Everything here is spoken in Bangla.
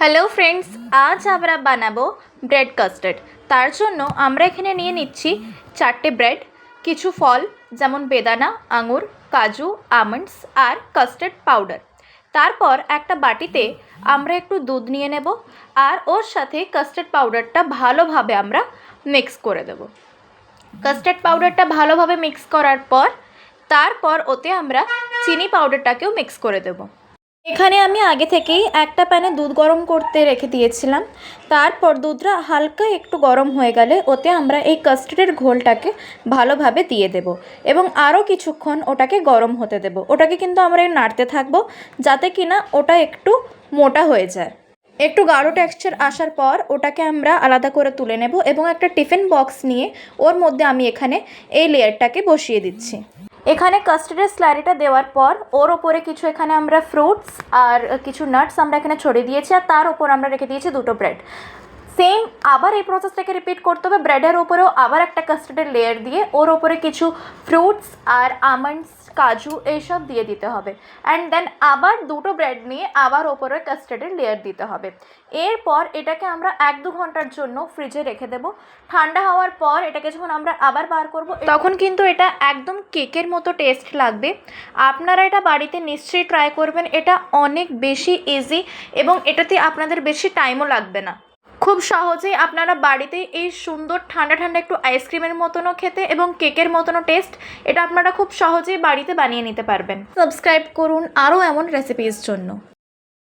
হ্যালো ফ্রেন্ডস, আজ আমরা বানাবো ব্রেড কাস্টার্ড। তার জন্য আমরা এখানে নিয়ে নিচ্ছি 4টে ব্রেড, কিছু ফল যেমন বেদানা, আঙুর, কাজু, আমন্ডস আর কাস্টার্ড পাউডার। তারপর একটা বাটিতে আমরা একটু দুধ নিয়ে নেব আর ওর সাথে কাস্টার্ড পাউডারটা ভালোভাবে আমরা মিক্স করে দেব। কাস্টার্ড পাউডারটা ভালোভাবে মিক্স করার পর তারপর ওতে আমরা চিনি পাউডারটাকেও মিক্স করে দেব। এখানে আমি আগে থেকেই একটা প্যানে দুধ গরম করতে রেখে দিয়েছিলাম। তারপর দুধটা হালকা একটু গরম হয়ে গেলে ওতে আমরা এই কাস্টার্ডের ঘোলটাকে ভালোভাবে দিয়ে দেব এবং আরও কিছুক্ষণ ওটাকে গরম হতে দেব। ওটাকে কিন্তু আমরা নাড়তে থাকবো যাতে কিনা ওটা একটু মোটা হয়ে যায়। একটু গাঢ় টেক্সচার আসার পর ওটাকে আমরা আলাদা করে তুলে নেব এবং একটা টিফিন বক্স নিয়ে ওর মধ্যে আমি এখানে এই লেয়ারটাকে বসিয়ে দিচ্ছি। এখানে কাস্টার্ডের স্লারিটা দেওয়ার পর ওর ওপরে কিছু এখানে আমরা ফ্রুটস আর কিছু নাটস আমরা এখানে ছড়িয়ে দিয়েছি আর তার ওপর আমরা রেখে দিয়েছি দুটো ব্রেড। সেম আবার এই প্রসেসটাকে রিপিট করতে হবে। ব্রেডের ওপরেও আবার একটা কাস্টার্ডের লেয়ার দিয়ে ওর ওপরে কিছু ফ্রুটস আর আমন্ডস, কাজু এইসব দিয়ে দিতে হবে। অ্যান্ড দেন আবার দুটো ব্রেড নিয়ে আবার ওপরে কাস্টার্ডের লেয়ার দিতে হবে। এরপর এটাকে আমরা 1-2 ঘন্টার জন্য ফ্রিজে রেখে দেবো। ঠান্ডা হওয়ার পর এটাকে যখন আমরা আবার বার করব তখন কিন্তু এটা একদম কেকের মতো টেস্ট লাগবে। আপনারা এটা বাড়িতে নিশ্চয়ই ট্রাই করবেন। এটা অনেক বেশি ইজি এবং এটাতে আপনাদের বেশি টাইমও লাগবে না। খুব সহজেই আপনারা বাড়িতে এই সুন্দর ঠান্ডা ঠান্ডা একটু আইসক্রিমের মতনও খেতে এবং কেকের মতনও টেস্ট, এটা আপনারা খুব সহজেই বাড়িতে বানিয়ে নিতে পারবেন। সাবস্ক্রাইব করুন আরও এমন রেসিপির জন্য।